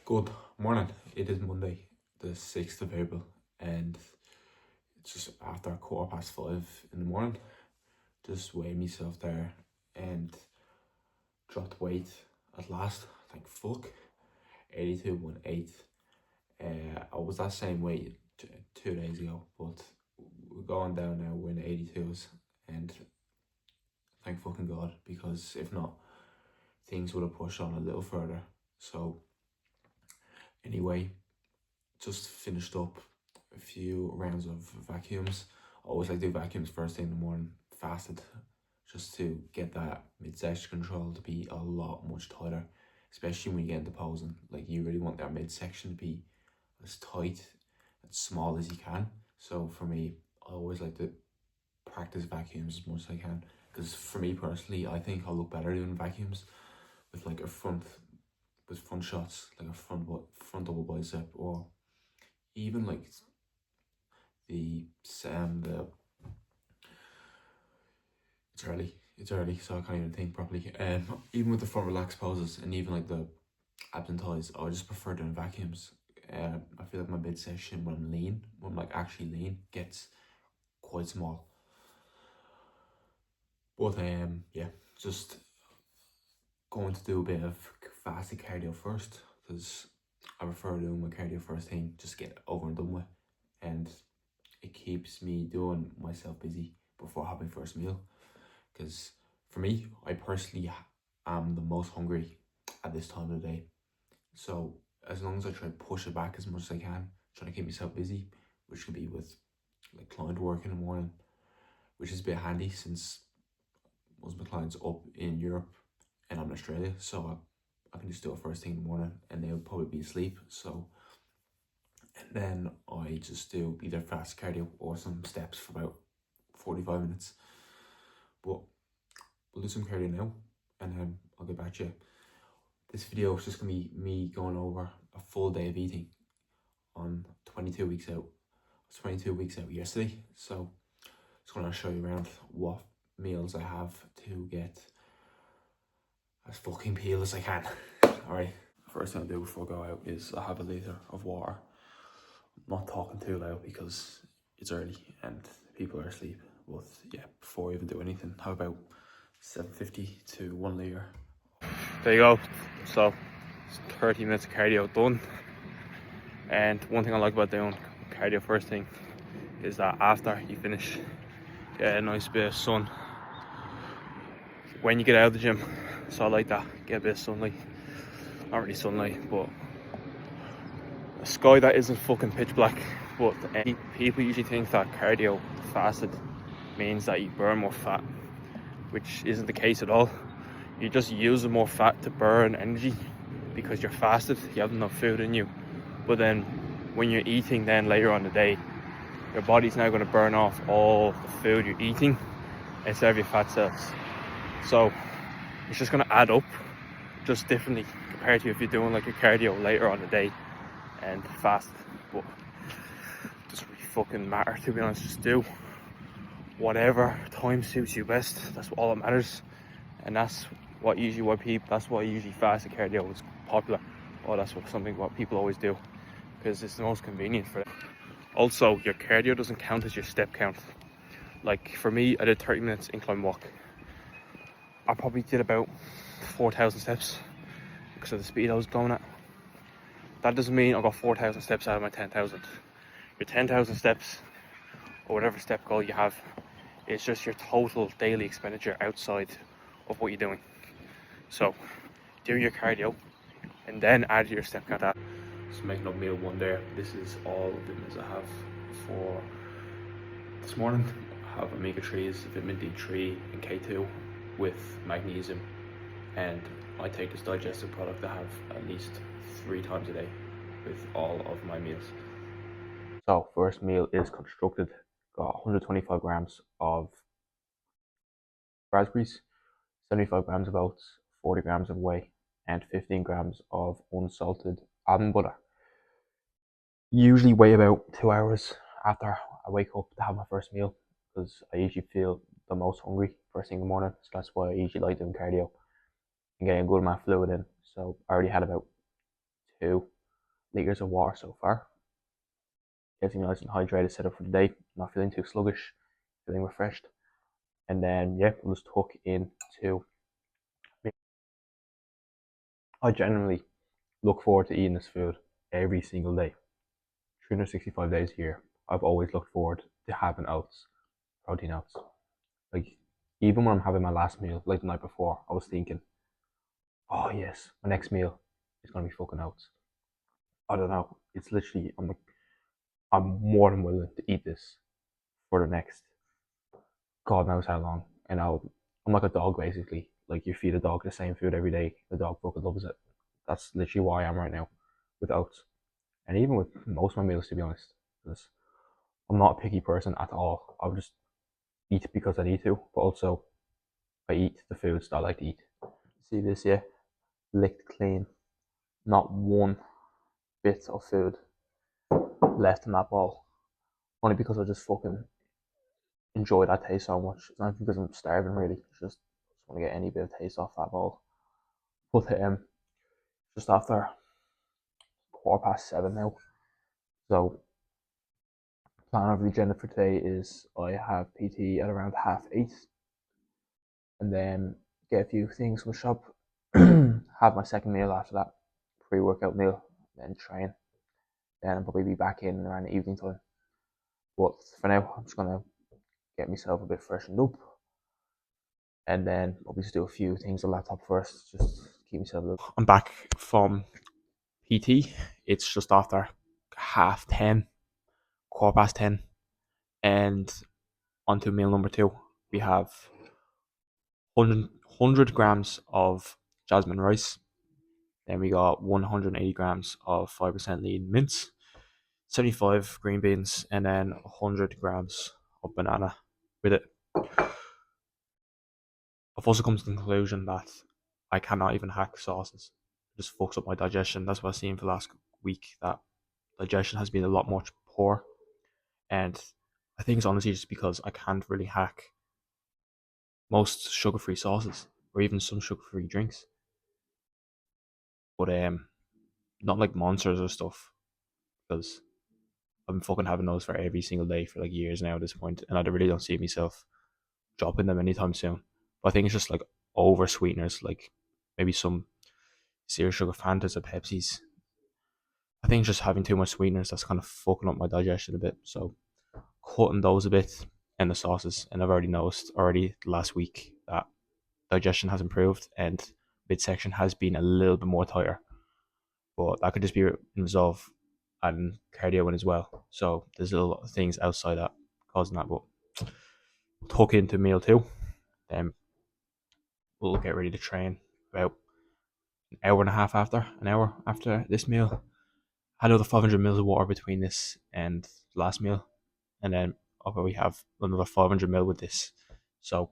Good morning. It is Monday, the 6th of April, and it's just after 5:15 in the morning. Just weighed myself there and dropped weight at last. Thank fuck. 82.18. I was that same weight 2 days ago, but we're going down now. We're in the 82s, and thank fucking God, because if not, things would have pushed on a little further. So, anyway, just finished up a few rounds of vacuums. I always like to do vacuums first thing in the morning, fasted, just to get that midsection control to be a lot much tighter, especially when you get into posing. Like, you really want that midsection to be as tight and small as you can. So for me, I always like to practice vacuums as much as I can, because for me personally, I think I'll look better doing vacuums with like front shots, like a front double bicep, or even like the it's early, so I can't even think properly. Even with the front relaxed poses and even like the abs and thighs, I just prefer doing vacuums. I feel like my midsection when I'm like actually lean, gets quite small. But yeah, just going to do a bit of fasted cardio first, because I prefer doing my cardio first thing, just get it over and done with, and it keeps me doing myself busy before having first meal. Because for me, I personally am the most hungry at this time of the day. So as long as I try to push it back as much as I can, trying to keep myself busy, which can be with like client work in the morning, which is a bit handy since most of my clients up in Europe and I'm in Australia, so I can just do it first thing in the morning and they'll probably be asleep. So, and then I just do either fast cardio or some steps for about 45 minutes. But we'll do some cardio now and then I'll get back to you. This video is just gonna be me going over a full day of eating on 22 weeks out. I was 22 weeks out yesterday, so just gonna show you around what meals I have to get as fucking peeled as I can. Alright, first thing I do before I go out is I have a litre of water. I'm not talking too loud because it's early and people are asleep. But yeah, before I even do anything, how about 750 to 1 litre. There you go. So it's 30 minutes of cardio done. And one thing I like about doing cardio first thing is that after you finish, get a nice bit of sun when you get out of the gym. So I like that, get a bit of sunlight. Not really sunlight, but a sky that isn't fucking pitch black. But people usually think that cardio fasted means that you burn more fat, which isn't the case at all. You're just using more fat to burn energy because you're fasted, you have enough food in you. But then when you're eating then later on the day, your body's now going to burn off all the food you're eating instead of your fat cells. So it's just going to add up just differently compared to if you're doing like a cardio later on the day and fast. But it doesn't really fucking matter, to be honest. Just do whatever time suits you best. That's all that matters. And that's what usually fasted cardio is popular. Or that's what people always do, because it's the most convenient for them. Also, your cardio doesn't count as your step count. Like for me, I did 30 minutes incline walk. I probably did about 4,000 steps because of the speed I was going at. That doesn't mean I got 4,000 steps out of my 10,000. Your 10,000 steps, or whatever step goal you have, is just your total daily expenditure outside of what you're doing. So do your cardio and then add your step count. Just making up meal one there. This is all the vitamins I have for this morning. I have omega-3s, vitamin D3 and K2 with magnesium, and I take this digestive product I have at least 3 times a day with all of my meals. So first meal is constructed. Got 125 grams of raspberries, 75 grams of oats, 40 grams of whey, and 15 grams of unsalted almond butter. Usually wait about 2 hours after I wake up to have my first meal, because I usually feel the most hungry first thing in the morning. So that's why I usually like doing cardio and getting a good amount of fluid in. So I already had about 2 liters of water so far. Getting nice and hydrated, set up for the day, not feeling too sluggish, feeling refreshed. And then, yeah, we'll just tuck into. I generally look forward to eating this food every single day. 365 days a year, I've always looked forward to having oats, protein oats. Like, even when I'm having my last meal, like the night before, I was thinking, oh yes, my next meal is gonna be fucking oats. I don't know. It's literally, I'm like, I'm more than willing to eat this for the next God knows how long. And I'm like a dog basically. Like you feed a dog the same food every day, the dog fucking loves it. That's literally where I am right now with oats. And even with most of my meals, to be honest, because I'm not a picky person at all. I'll just eat because I need to, but also I eat the foods that I like to eat. See this here? Licked clean. Not one bit of food left in that bowl. Only because I just fucking enjoy that taste so much. It's not because I'm starving really. It's just want to get any bit of taste off that bowl. But just after 7:15 now. So plan of the agenda for today is I have PT at around 8:30, and then get a few things from the shop. Have my second meal after that, pre-workout meal, then train. Then I'll probably be back in around the evening time. But for now, I'm just gonna get myself a bit freshened up, and then I'll just do a few things on the laptop first, just keep myself. I'm back from PT. It's just after 10:30, 10:15, and onto meal number 2. We have 100 grams of jasmine rice. Then we got 180 grams of 5% lean mince, 75 green beans, and then 100 grams of banana with it. I've also come to the conclusion that I cannot even hack sauces. It just fucks up my digestion. That's what I've seen for the last week, that digestion has been a lot more poor. And I think it's honestly just because I can't really hack most sugar-free sauces or even some sugar-free drinks. But not like monsters or stuff, because I've been fucking having those for every single day for like years now at this point, and I really don't see myself dropping them anytime soon. But I think it's just like over sweeteners, like maybe some zero sugar Fantas or Pepsis. I think just having too much sweeteners that's kind of fucking up my digestion a bit. So cutting those a bit and the sauces, and I've already noticed last week that digestion has improved and midsection has been a little bit more tighter. But that could just be resolved and cardio in as well. So there's a lot of things outside that causing that. But tuck into meal 2, then we'll get ready to train about an hour after this meal. Had another 500 mils of water between this and last meal, and then I'll probably have another 500 mil with this. So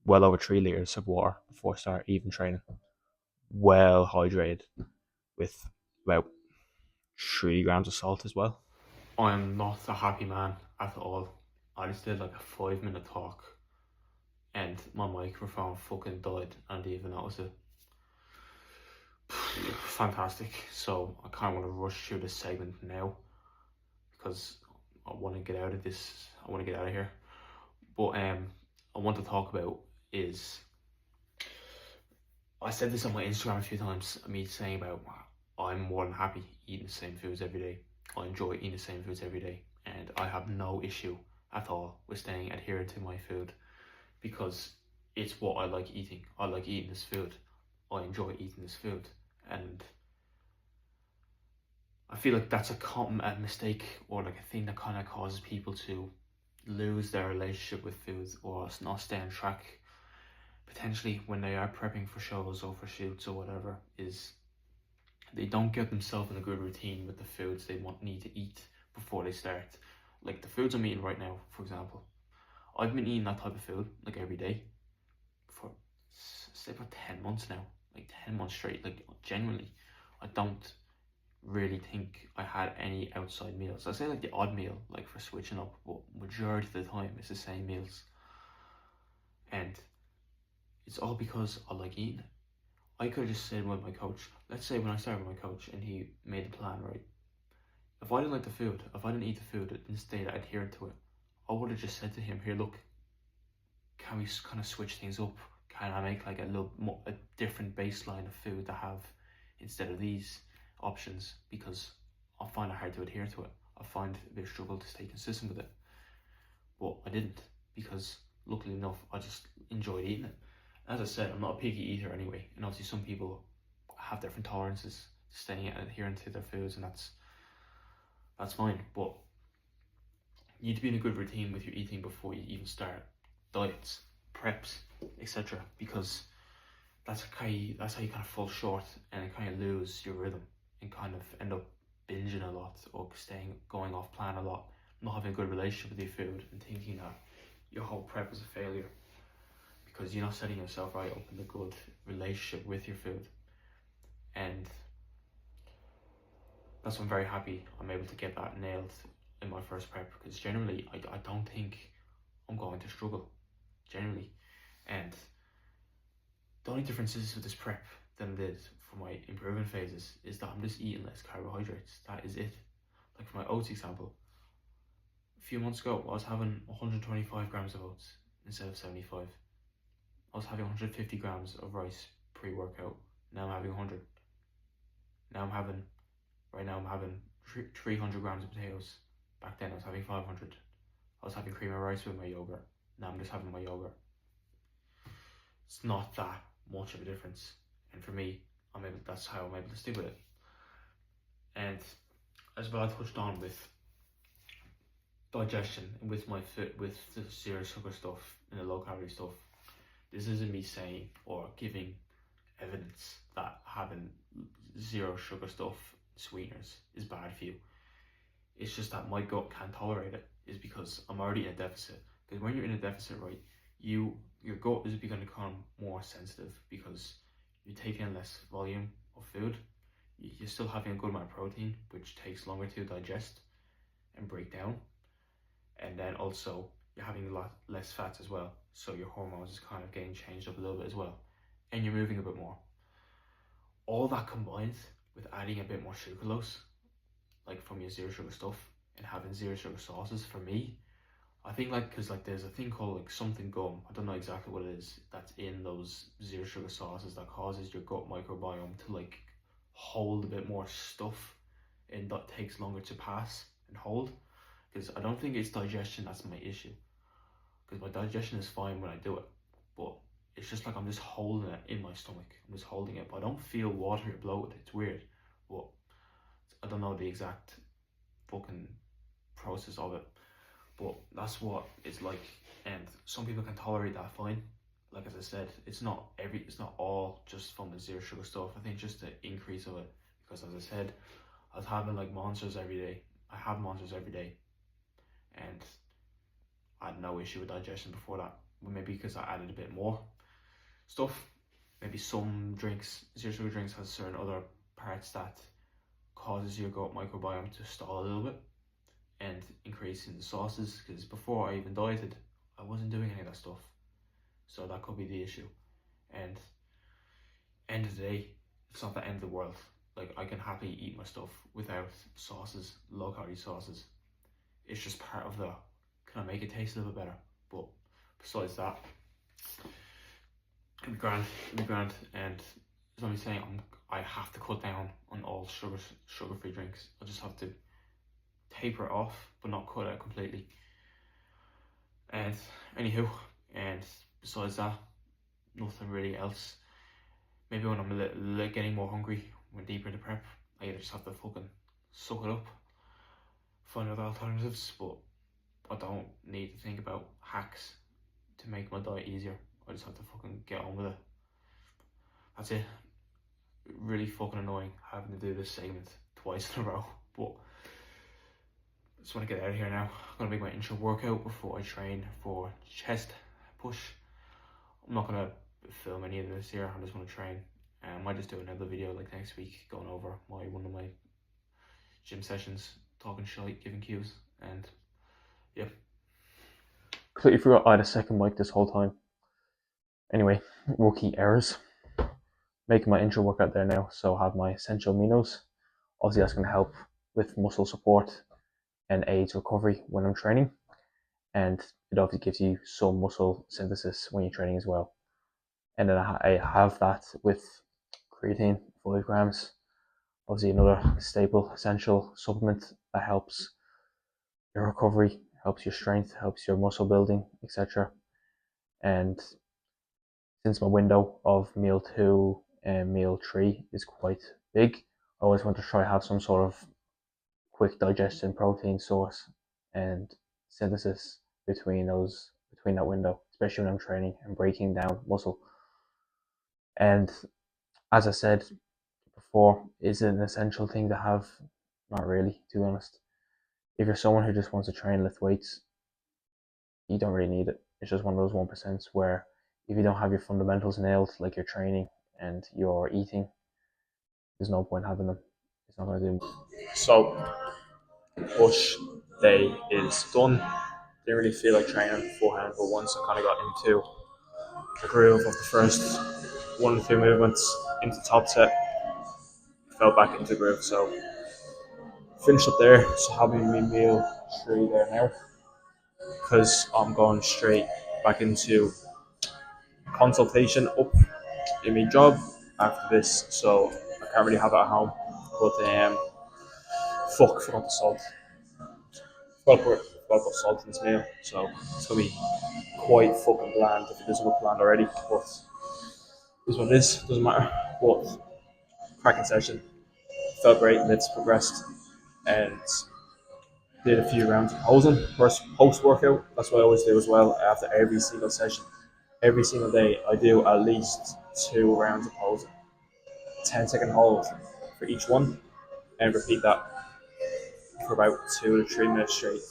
well over 3 liters of water before I start even training. Well hydrated with about 3 grams of salt as well. I'm not a happy man at all. I just did like a 5-minute talk and my microphone fucking died and I didn't even notice it. Fantastic. So I kind of want to rush through this segment now because I want to get out of this. I want to get out of here. But I want to talk about is, I said this on my Instagram a few times, me saying about I'm more than happy eating the same foods every day. I enjoy eating the same foods every day, and I have no issue at all with staying adherent to my food because it's what I like eating. I like eating this food. I enjoy eating this food, and I feel like that's a mistake or like a thing that kind of causes people to lose their relationship with food or not stay on track potentially when they are prepping for shows or for shoots or whatever, is they don't get themselves in a good routine with the foods they need to eat before they start. Like the foods I'm eating right now, for example, I've been eating that type of food like every day for say about 10 months now, like 10 months straight. Like genuinely, I don't really think I had any outside meals. I say like the odd meal, like for switching up, but majority of the time it's the same meals. And it's all because I like eating it. I could have just said with my coach, let's say when I started with my coach and he made the plan, right? If I didn't like the food, if I didn't eat the food and stayed adherent to it, I would have just said to him, here, look, can we kind of switch things up? Can I make like a different baseline of food to have instead of these options? Because I find it hard to adhere to it. I find a bit of struggle to stay consistent with it. But I didn't, because luckily enough, I just enjoyed eating it. As I said, I'm not a picky eater anyway, and obviously some people have different tolerances to staying adherent to their foods, and that's fine. But you need to be in a good routine with your eating before you even start diets, preps, etc. Because that's how you kind of fall short and kind of lose your rhythm and kind of end up binging a lot or going off plan a lot, not having a good relationship with your food and thinking that your whole prep is a failure because you're not setting yourself right up in a good relationship with your food. And that's why I'm very happy I'm able to get that nailed in my first prep, because generally I don't think I'm going to struggle generally. And the only difference is with this prep than it did for my improving phases is that I'm just eating less carbohydrates. That is it. Like for my oats example, a few months ago I was having 125 grams of oats instead of 75. I was having 150 grams of rice pre-workout. Now I'm having 100. Right now I'm having 300 grams of potatoes. Back then I was having 500. I was having cream of rice with my yogurt. Now I'm just having my yogurt. It's not that much of a difference. And for me, that's how I'm able to stick with it. And as well, I touched on with digestion and with with the zero sugar stuff and the low calorie stuff. This isn't me saying or giving evidence that having zero sugar stuff, sweeteners, is bad for you. It's just that my gut can't tolerate it, is because I'm already in a deficit. Because when you're in a deficit, right, your gut is going to become more sensitive because you're taking in less volume of food. You're still having a good amount of protein, which takes longer to digest and break down. And then also you're having a lot less fats as well. So your hormones is kind of getting changed up a little bit as well. And you're moving a bit more. All that combined with adding a bit more sucralose, like from your zero sugar stuff, and having zero sugar sauces, for me, I think because there's a thing called like something gum, I don't know exactly what it is, that's in those zero sugar sauces that causes your gut microbiome to like hold a bit more stuff, and that takes longer to pass and hold. Because I don't think it's digestion that's my issue, because my digestion is fine when I do it, but it's just like I'm just holding it in my stomach. I'm just holding it, but I don't feel watery or bloated. It's weird, but I don't know the exact fucking process of it, but that's what it's like. And some people can tolerate that fine. Like as I said, it's not all just from the zero sugar stuff. I think just the increase of it, because as I said, I was having like monsters every day. I have monsters every day, and I had no issue with digestion before that. Maybe because I added a bit more stuff. Maybe some drinks, zero sugar drinks, has certain other parts that causes your gut microbiome to stall a little bit and increasing the sauces, because before I even dieted, I wasn't doing any of that stuff. So that could be the issue. And end of the day, it's not the end of the world. Like I can happily eat my stuff without sauces, low calorie sauces. It's just part of can I make it taste a little bit better? But besides that, it'll be grand. And as I'm saying, I have to cut down on all sugar-free drinks. I just have to taper it off, but not cut it out completely. And anywho, and besides that, nothing really else. Maybe when I'm a little getting more hungry, when deeper into prep, I either just have to fucking suck it up, find other alternatives, but I don't need to think about hacks to make my diet easier. I just have to fucking get on with it. That's it. Really fucking annoying having to do this segment twice in a row, but I just want to get out of here now. I'm going to make my intro workout before I train for chest push. I'm not going to film any of this here, I'm just going to train. I might just do another video like next week going over one of my gym sessions, talking shite, giving cues, and yeah. Completely forgot I had a second mic this whole time. Anyway, rookie errors. making my intro workout there now. So I have my essential aminos. Obviously, that's going to help with muscle support and aids recovery when I'm training. And it obviously gives you some muscle synthesis when you're training as well. And then I have that with creatine, 5 grams. Obviously, another staple essential supplement that helps your recovery, helps your strength, helps your muscle building, etc. And since my window of meal 2 and meal 3 is quite big, I always want to try have some sort of quick digestion protein source and synthesis between that window, especially when I'm training and breaking down muscle. And as I said before, is it an essential thing to have? Not really, to be honest. If you're someone who just wants to train, lift weights, you don't really need it. It's just one of those 1% where if you don't have your fundamentals nailed, like your training and your eating, there's no point having them. It's not going to do. So, push day is done. Didn't really feel like training beforehand, but once I kind of got into the groove of the first 1 or 2 movements into top set, fell back into the groove. So, finished up there. So, having my meal 3 there now because I'm going straight back into consultation up in my job after this, so I can't really have it at home. But forgot the salt. Forgot salt in this meal, so it's gonna be quite fucking bland if it doesn't look bland already. But this one is doesn't matter. But cracking session, felt great. Let's progressed and did a few rounds of posing post workout. That's what I always do as well after every single session. Every single day, I do at least 2 rounds of posing. 10-second hold for each one, and repeat that for about 2 to 3 minutes straight.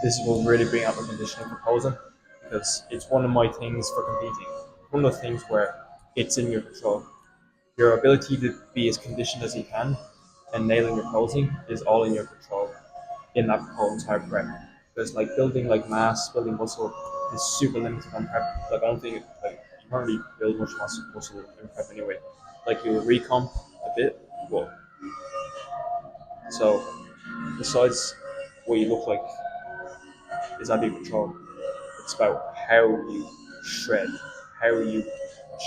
This will really bring out my conditioning for posing because it's one of my things for competing. One of the things where it's in your control. Your ability to be as conditioned as you can and nailing your posing is all in your control in that whole entire prep. Because like building like mass, building muscle is super limited on prep. Like I don't think like you can't really build much muscle in prep anyway. Like you recomp a bit, but so besides what you look like is out of your control. It's about how you shred, how you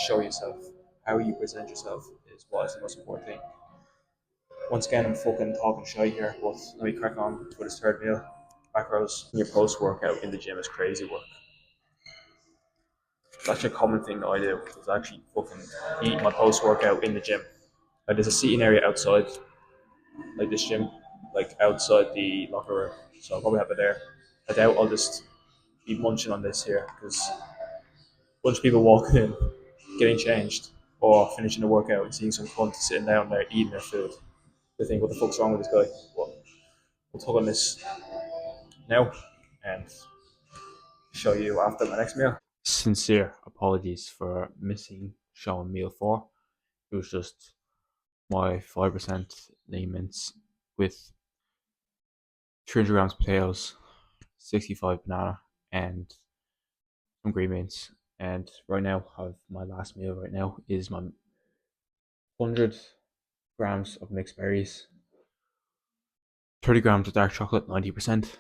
show yourself, how you present yourself is what is the most important thing. Once again, I'm fucking talking shy here, but let me crack on with this third meal. Macros in your post workout in the gym is crazy work. It's actually a common thing that I do. Is actually fucking eat my post workout in the gym. Like there's a seating area outside, like this gym, like outside the locker room. So I'll probably have it there. I doubt I'll just be munching on this here because a bunch of people walking in, getting changed, or finishing the workout and seeing some cunt sitting down there eating their food. They think, what the fuck's wrong with this guy? Well, we'll talk on this now and show you after my next meal. Sincere apologies for missing showing meal 4. It was just my 5% lean mince with 300 grams potatoes, 65 banana, and some green beans. And right now, have my last meal right now is my 100 grams of mixed berries, 30 grams of dark chocolate, 90%,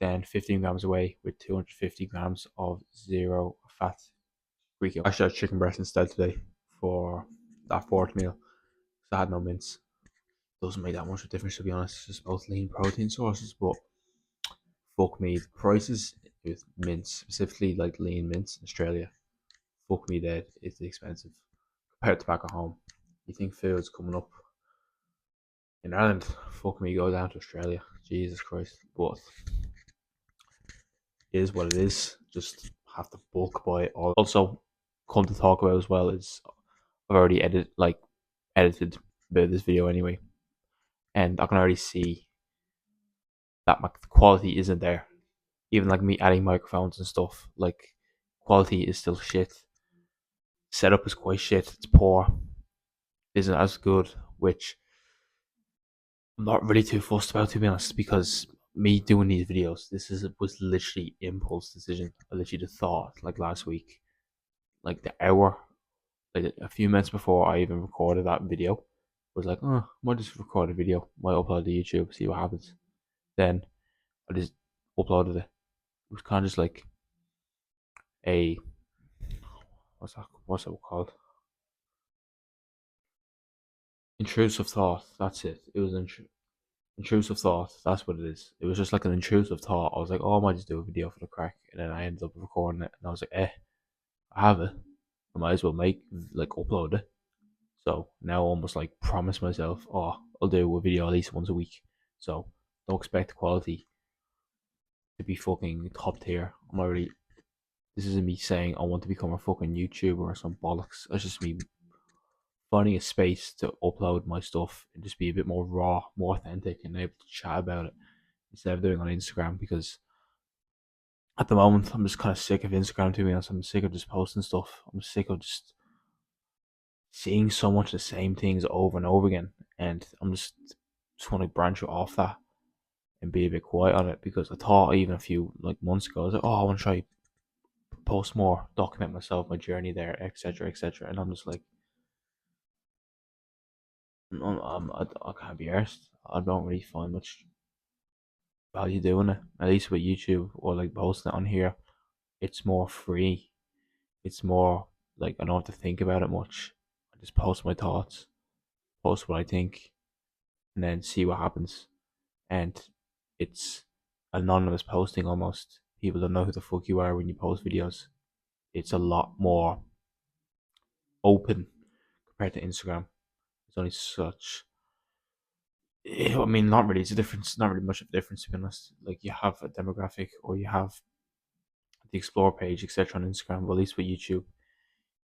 then 15 grams away with 250 grams of zero fat Greek yogurt. I actually had chicken breast instead today for that 4th meal because I had no mince. Doesn't make that much of a difference, to be honest. It's just both lean protein sources, but fuck me, the prices with mince, specifically like lean mince in Australia, fuck me dead. It's expensive compared to back at home. You think food's coming up in Ireland? Fuck me, go down to Australia. Jesus Christ! But it is what it is. Just have to bulk buy it all. Also, come to talk about as well is I've already edited a bit of this video anyway, and I can already see that my quality isn't there. Even like me adding microphones and stuff, like quality is still shit. Setup is quite shit. It's poor. Isn't as good, which I'm not really too fussed about, to be honest, because me doing these videos, was literally impulse decision. I literally just thought like last week, like the hour like a few minutes before I even recorded that video, I was like, oh, I might just record a video, might upload to YouTube, see what happens. Then I just uploaded it. It was kind of just like a what's that called? Intrusive thought. That's it. It was an intrusive thought. That's what it is. It was just like an intrusive thought. I was like, oh, I might just do a video for the crack, and then I ended up recording it, and I was like, I have it. I might as well upload it. So now I almost like promise myself, oh, I'll do a video at least once a week. So don't expect the quality to be fucking top tier. I'm already. This isn't me saying I want to become a fucking YouTuber or some bollocks. It's just me finding a space to upload my stuff and just be a bit more raw, more authentic, and able to chat about it instead of doing it on Instagram. Because at the moment, I'm just kind of sick of Instagram, to be honest. I'm sick of just posting stuff. I'm sick of just seeing so much the same things over and over again, and I'm just want to branch off that and be a bit quiet on it, because I thought even a few like months ago, I was like, oh, I want to try post more, document myself, my journey there, etc., etc. And I'm just like, I can't be arsed. I don't really find much value doing it. At least with YouTube or like posting it on here, it's more free. It's more like I don't have to think about it much. I just post my thoughts, post what I think, and then see what happens. And it's anonymous posting almost. People don't know who the fuck you are when you post videos. It's a lot more open compared to Instagram. It's only such. I mean, not really. It's a difference. Not really much of a difference, to be honest. Like you have a demographic, or you have the explore page, etc. on Instagram. But at least with YouTube,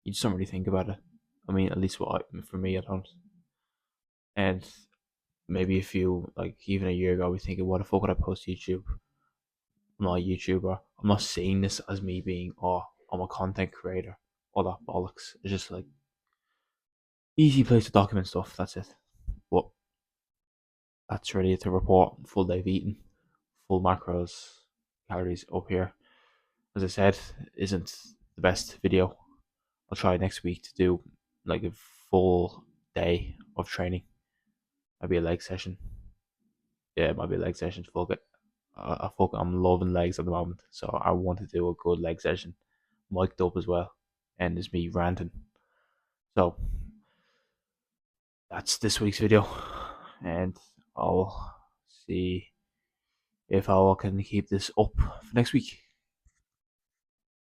you just don't really think about it. I mean, at least for me, I don't. And maybe if you like even a year ago, we thinking, what the fuck would I post to YouTube? I'm not a YouTuber. I'm not seeing this as me being, oh, I'm a content creator. All that bollocks. It's just like easy place to document stuff. That's it. But that's ready to report. Full day of eating, full macros, calories up here. As I said, isn't the best video. I'll try next week to do like a full day of training. Might be a leg session. Yeah, it might be a leg session. Fuck it. I'm loving legs at the moment, so I want to do a good leg session, mic'd up as well, and it's me ranting. So that's this week's video, and I'll see if I can keep this up for next week.